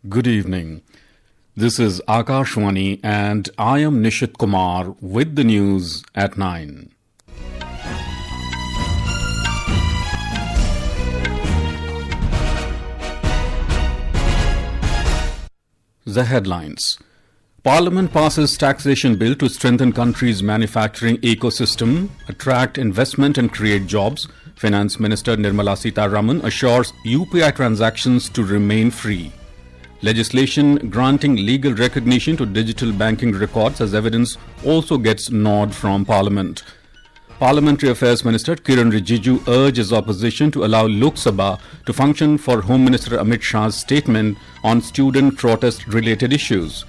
Good evening. This is Akashwani and I am Nishit Kumar with the news at 9. The headlines. Parliament passes taxation bill to strengthen country's manufacturing ecosystem, attract investment and create jobs. Finance Minister Nirmala Sitharaman assures UPI transactions to remain free. Legislation granting legal recognition to digital banking records as evidence also gets nod from Parliament. Parliamentary Affairs Minister Kiren Rijiju urges opposition to allow Lok Sabha to function for Home Minister Amit Shah's statement on student protest-related issues.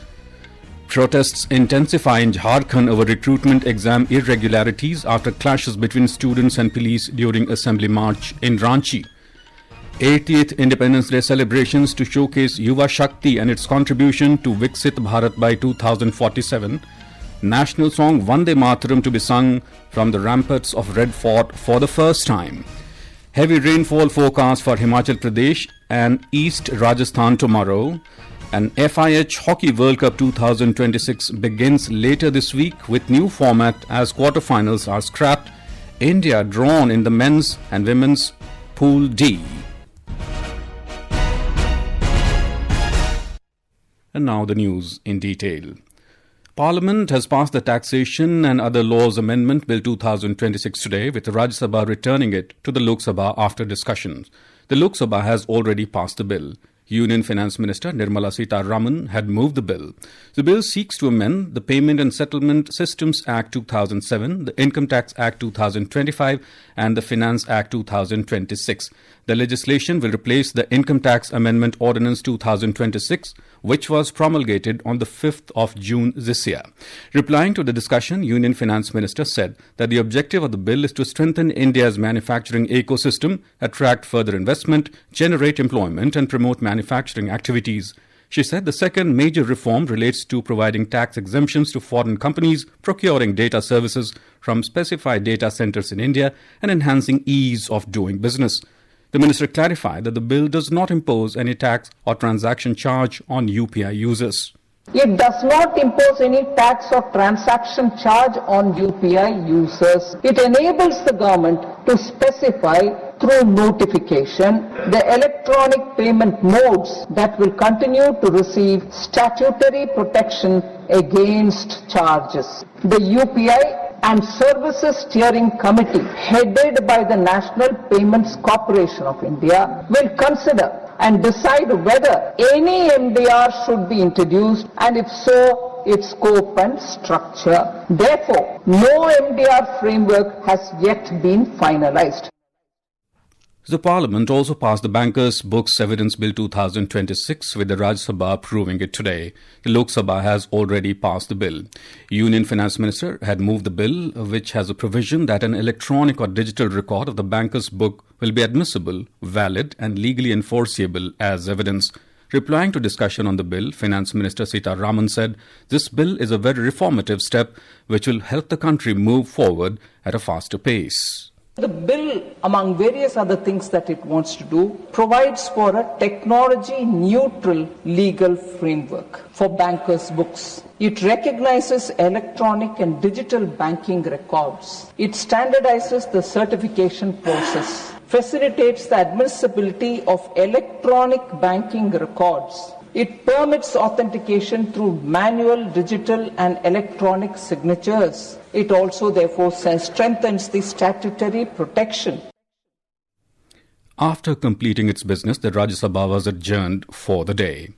Protests intensify in Jharkhand over recruitment exam irregularities after clashes between students and police during Assembly March in Ranchi. 80th Independence Day celebrations to showcase Yuva Shakti and its contribution to Viksit Bharat by 2047. National Song Vande Mataram to be sung from the ramparts of Red Fort for the first time. Heavy rainfall forecast for Himachal Pradesh and East Rajasthan tomorrow. And FIH Hockey World Cup 2026 begins later this week with new format as quarterfinals are scrapped. India drawn in the men's and women's Pool D. And now the news in detail. Parliament has passed the Taxation and Other Laws Amendment Bill 2026 today, with the Rajya Sabha returning it to the Lok Sabha after discussions. The Lok Sabha has already passed the bill. Union Finance Minister Nirmala Sitharaman had moved the bill. The bill seeks to amend the Payment and Settlement Systems Act 2007, the Income Tax Act 2025 and the Finance Act 2026. The legislation will replace the Income Tax Amendment Ordinance 2026, which was promulgated on the 5th of June this year. Replying to the discussion, Union Finance Minister said that the objective of the bill is to strengthen India's manufacturing ecosystem, attract further investment, generate employment and promote manufacturing activities. She said the second major reform relates to providing tax exemptions to foreign companies procuring data services from specified data centers in India and enhancing ease of doing business. The minister clarified that the bill does not impose any tax or transaction charge on UPI users. It does not impose any tax or transaction charge on UPI users. It enables the government to specify through notification the electronic payment modes that will continue to receive statutory protection against charges. The UPI and Services Steering Committee, headed by the National Payments Corporation of India, will consider and decide whether any MDR should be introduced and if so, its scope and structure. Therefore, no MDR framework has yet been finalized. The Parliament also passed the Bankers' Books Evidence Bill 2026 with the Rajya Sabha approving it today. The Lok Sabha has already passed the bill. Union Finance Minister had moved the bill, which has a provision that an electronic or digital record of the banker's book will be admissible, valid and legally enforceable as evidence. Replying to discussion on the bill, Finance Minister Sitharaman said this bill is a very reformative step which will help the country move forward at a faster pace. The bill, among various other things that it wants to do, provides for a technology-neutral legal framework for bankers' books. It recognizes electronic and digital banking records. It standardizes the certification process, facilitates the admissibility of electronic banking records. It permits authentication through manual, digital and electronic signatures. It also therefore strengthens the statutory protection. After completing its business, the Rajya Sabha was adjourned for the day.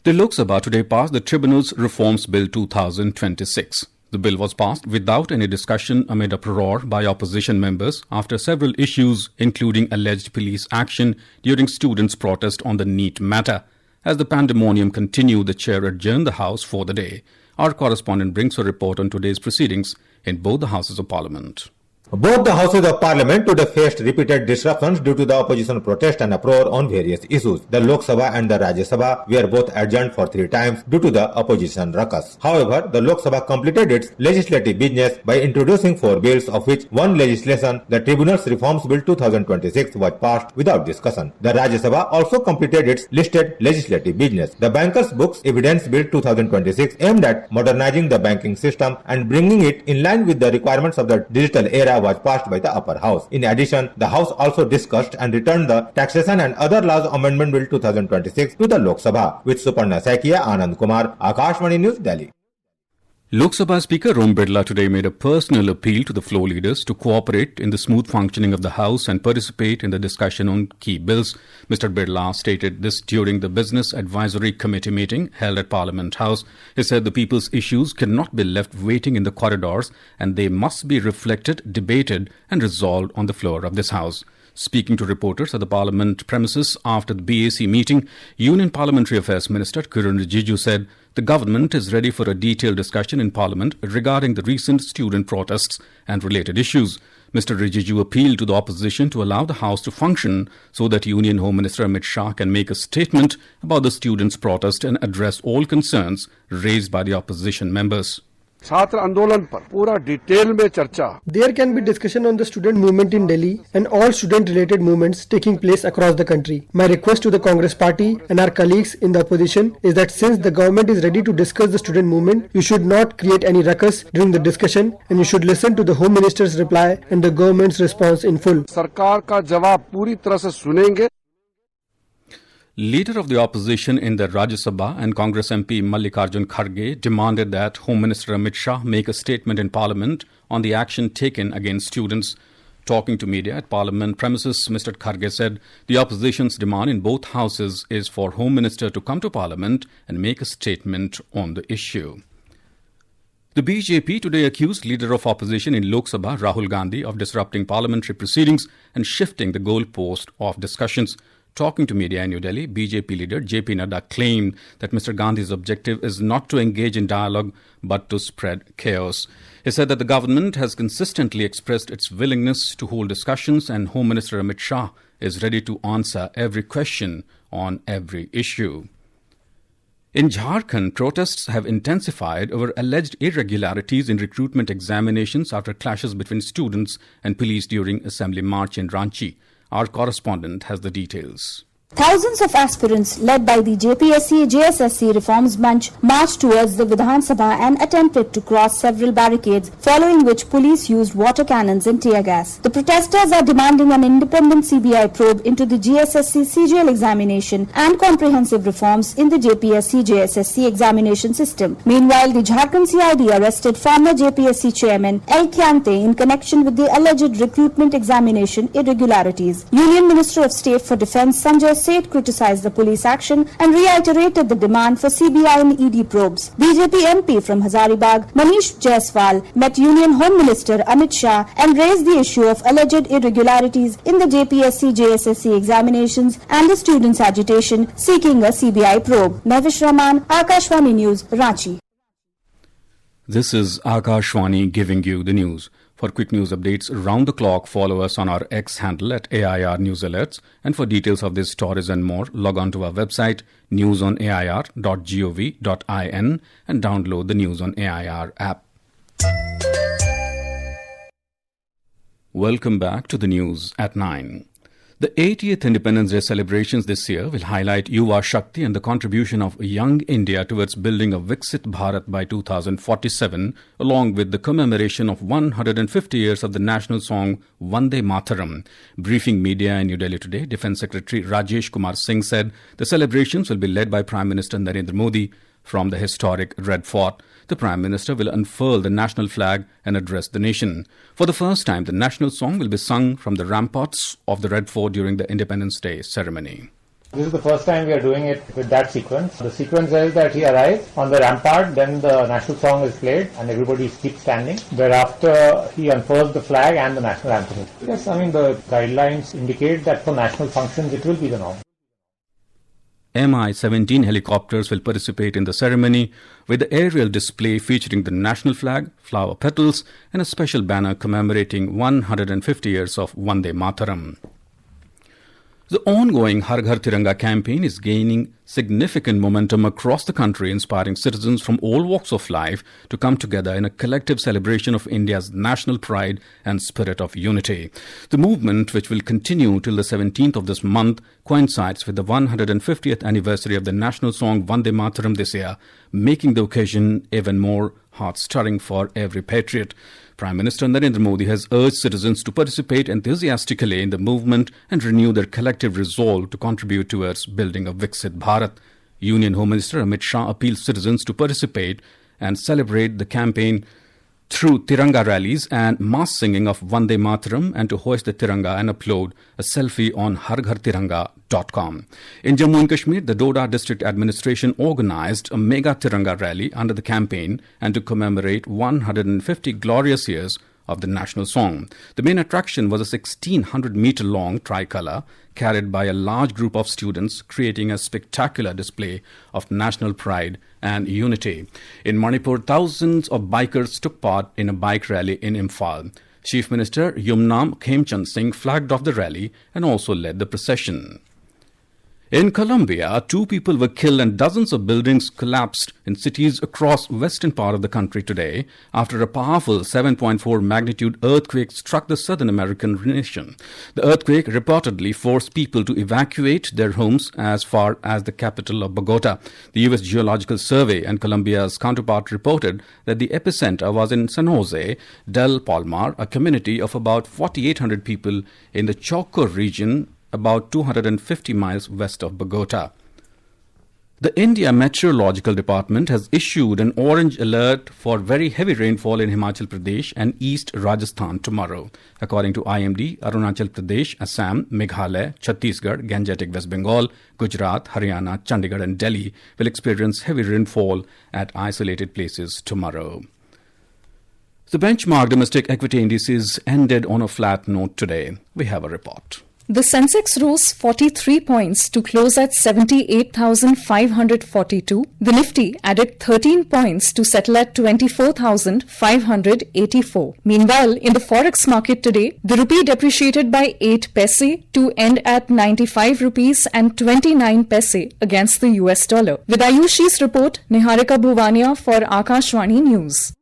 The Lok Sabha today passed the Tribunals Reforms Bill 2026. The bill was passed without any discussion amid uproar by opposition members after several issues, including alleged police action during students' protest on the NEET matter. As the pandemonium continued, the chair adjourned the House for the day. Our correspondent brings a report on today's proceedings in both the Houses of Parliament. Both the houses of parliament today faced repeated disruptions due to the opposition protest and uproar on various issues. The Lok Sabha and the Rajya Sabha were both adjourned for 3 times due to the opposition ruckus. However, the Lok Sabha completed its legislative business by introducing 4 bills, of which one legislation, the Tribunals Reforms Bill 2026, was passed without discussion. The Rajya Sabha also completed its listed legislative business. The Bankers' Books Evidence Bill 2026, aimed at modernizing the banking system and bringing it in line with the requirements of the digital era, was passed by the upper house. In addition, the house also discussed and returned the Taxation and Other Laws Amendment Bill 2026 to the Lok Sabha. With Suparna Saikia, Anand Kumar, Akashvani News, Delhi. Lok Sabha Speaker Om Birla today made a personal appeal to the floor leaders to cooperate in the smooth functioning of the House and participate in the discussion on key bills. Mr. Birla stated this during the Business Advisory Committee meeting held at Parliament House. He said the people's issues cannot be left waiting in the corridors and they must be reflected, debated and resolved on the floor of this House. Speaking to reporters at the Parliament premises after the BAC meeting, Union Parliamentary Affairs Minister Kiren Rijiju said the government is ready for a detailed discussion in Parliament regarding the recent student protests and related issues. Mr. Rijiju appealed to the opposition to allow the House to function so that Union Home Minister Amit Shah can make a statement about the students' protest and address all concerns raised by the opposition members. छात्र आंदोलन पर पूरा detail में चर्चा. There can be discussion on the student movement in Delhi and all student related movements taking place across the country. My request to the Congress party and our colleagues in the opposition is that since the government is ready to discuss the student movement, you should not create any ruckus during the discussion and you should listen to the Home Minister's reply and the government's response in full. सरकार का जवाब पूरी तरह से सुनेंगे. Leader of the opposition in the Rajya Sabha and Congress MP Mallikarjun Kharge demanded that Home Minister Amit Shah make a statement in Parliament on the action taken against students. Talking to media at Parliament premises, Mr. Kharge said the opposition's demand in both houses is for Home Minister to come to Parliament and make a statement on the issue. The BJP today accused Leader of Opposition in Lok Sabha, Rahul Gandhi, of disrupting parliamentary proceedings and shifting the goalpost of discussions. Talking to media in New Delhi, BJP leader JP Nadda claimed that Mr. Gandhi's objective is not to engage in dialogue but to spread chaos. He said that the government has consistently expressed its willingness to hold discussions and Home Minister Amit Shah is ready to answer every question on every issue. In Jharkhand, protests have intensified over alleged irregularities in recruitment examinations after clashes between students and police during Assembly March in Ranchi. Our correspondent has the details. Thousands of aspirants led by the JPSC-JSSC reforms bunch marched towards the Vidhan Sabha and attempted to cross several barricades, following which police used water cannons and tear gas. The protesters are demanding an independent CBI probe into the GSSC-CGL examination and comprehensive reforms in the JPSC-JSSC examination system. Meanwhile, the Jharkhand CID arrested former JPSC chairman L. Kyante in connection with the alleged recruitment examination irregularities. Union Minister of State for Defence Sanjay Seth criticized the police action and reiterated the demand for CBI and ED probes. BJP MP from Hazaribagh, Manish Jaiswal, met Union Home Minister Amit Shah and raised the issue of alleged irregularities in the JPSC-JSSC examinations and the students' agitation seeking a CBI probe. Navish Rahman, Akashvani News, Ranchi. This is Akashvani giving you the news. For quick news updates round the clock, follow us on our X handle at AIR News Alerts. And for details of these stories and more, log on to our website newsonair.gov.in and download the News on AIR app. Welcome back to the news at 9. The 80th Independence Day celebrations this year will highlight Yuva Shakti and the contribution of young India towards building a Viksit Bharat by 2047, along with the commemoration of 150 years of the national song Vande Mataram. Briefing media in New Delhi today, Defence Secretary Rajesh Kumar Singh said the celebrations will be led by Prime Minister Narendra Modi from the historic Red Fort. The Prime Minister will unfurl the national flag and address the nation. For the first time, the national song will be sung from the ramparts of the Red Fort during the Independence Day ceremony. This is the first time we are doing it with that sequence. The sequence is that he arrives on the rampart, then the national song is played and everybody keeps standing. Thereafter, he unfurls the flag and the national anthem. Yes, the guidelines indicate that for national functions it will be the norm. Mi-17 helicopters will participate in the ceremony with the aerial display featuring the national flag, flower petals and a special banner commemorating 150 years of Vande Mataram. The ongoing Har Ghar Tiranga campaign is gaining significant momentum across the country, inspiring citizens from all walks of life to come together in a collective celebration of India's national pride and spirit of unity. The movement, which will continue till the 17th of this month, coincides with the 150th anniversary of the national song Vande Mataram this year, making the occasion even more heart-stirring for every patriot. Prime Minister Narendra Modi has urged citizens to participate enthusiastically in the movement and renew their collective resolve to contribute towards building a Viksit Bharat. Union Home Minister Amit Shah appeals citizens to participate and celebrate the campaign through Tiranga rallies and mass singing of Vande Mataram, and to hoist the Tiranga and upload a selfie on harghartiranga.com. In Jammu and Kashmir, the Doda District Administration organized a mega Tiranga rally under the campaign and to commemorate 150 glorious years of the national song. The main attraction was a 1600-meter-long tricolour carried by a large group of students, creating a spectacular display of national pride and unity. In Manipur, thousands of bikers took part in a bike rally in Imphal. Chief Minister Yumnam Khemchand Singh flagged off the rally and also led the procession. In Colombia, 2 people were killed and dozens of buildings collapsed in cities across western part of the country today after a powerful 7.4 magnitude earthquake struck the southern American nation. The earthquake reportedly forced people to evacuate their homes as far as the capital of Bogota. The U.S. Geological Survey and Colombia's counterpart reported that the epicenter was in San Jose del Palmar, a community of about 4,800 people in the Chocó region, about 250 miles west of Bogota. The India Meteorological Department has issued an orange alert for very heavy rainfall in Himachal Pradesh and East Rajasthan tomorrow. According to IMD, Arunachal Pradesh, Assam, Meghalaya, Chhattisgarh, Gangetic West Bengal, Gujarat, Haryana, Chandigarh and Delhi will experience heavy rainfall at isolated places tomorrow. The benchmark domestic equity indices ended on a flat note today. We have a report. The Sensex rose 43 points to close at 78,542. The Nifty added 13 points to settle at 24,584. Meanwhile, in the forex market today, the rupee depreciated by 8 paise to end at 95 rupees and 29 paise against the US dollar. With Ayushi's report, Niharika Bhuvania for Akashvani News.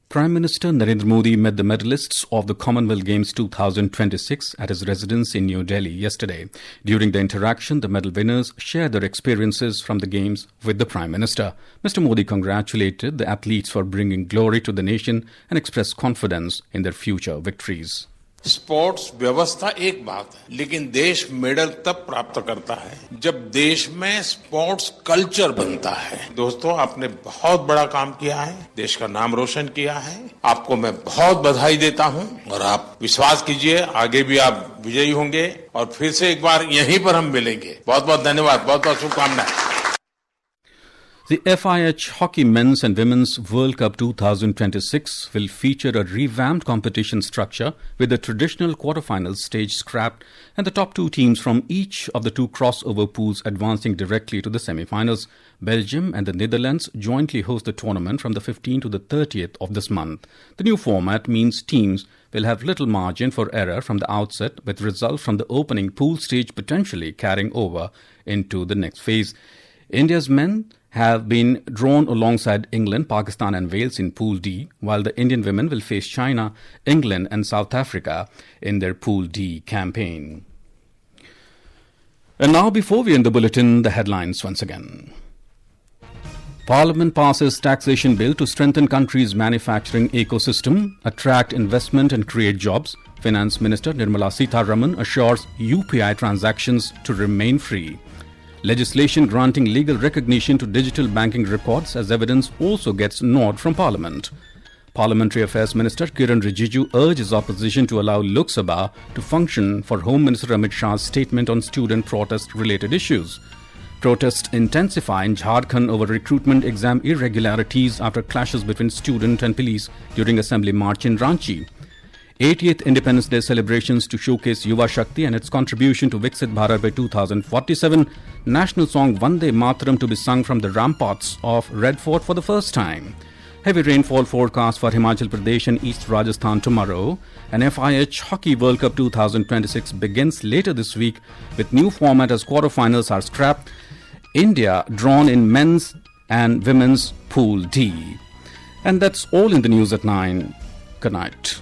Prime Minister Narendra Modi met the medalists of the Commonwealth Games 2026 at his residence in New Delhi yesterday. During the interaction, the medal winners shared their experiences from the Games with the Prime Minister. Mr. Modi congratulated the athletes for bringing glory to the nation and expressed confidence in their future victories. Sports व्यवस्था एक बात है, लेकिन देश medal तब प्राप्त करता है जब देश में स्पोर्ट्स कल्चर बनता है। दोस्तों, आपने बहुत बड़ा काम किया है, देश का नाम रोशन किया है। आपको मैं बहुत बधाई देता हूं और आप विश्वास कीजिए आगे भी आप विजयी होंगे और फिर से एक बार यहीं पर हम मिलेंगे। बहुत बहुत धन्यवाद, बहुत बहुत शुभकामनाएं। The FIH Hockey Men's and Women's World Cup 2026 will feature a revamped competition structure with the traditional quarterfinals stage scrapped and the top 2 teams from each of the 2 crossover pools advancing directly to the semi-finals. Belgium and the Netherlands jointly host the tournament from the 15th to the 30th of this month. The new format means teams will have little margin for error from the outset, with results from the opening pool stage potentially carrying over into the next phase. India's men have been drawn alongside England, Pakistan and Wales in Pool D, while the Indian women will face China, England and South Africa in their Pool D campaign. And now, before we end the bulletin, the headlines once again. Parliament passes taxation bill to strengthen country's manufacturing ecosystem, attract investment and create jobs. Finance Minister Nirmala Sitharaman assures UPI transactions to remain free. Legislation granting legal recognition to digital banking records as evidence also gets nod from Parliament. Parliamentary Affairs Minister Kiren Rijiju urges opposition to allow Lok Sabha to function for Home Minister Amit Shah's statement on student protest-related issues. Protests intensify in Jharkhand over recruitment exam irregularities after clashes between student and police during Assembly March in Ranchi. 80th Independence Day celebrations to showcase Yuva Shakti and its contribution to Viksit Bharat by 2047. National song Vande Mataram to be sung from the ramparts of Red Fort for the first time. Heavy rainfall forecast for Himachal Pradesh and East Rajasthan tomorrow. And FIH Hockey World Cup 2026 begins later this week with new format as quarterfinals are scrapped. India drawn in men's and women's Pool D. And that's all in the news at 9. Good night.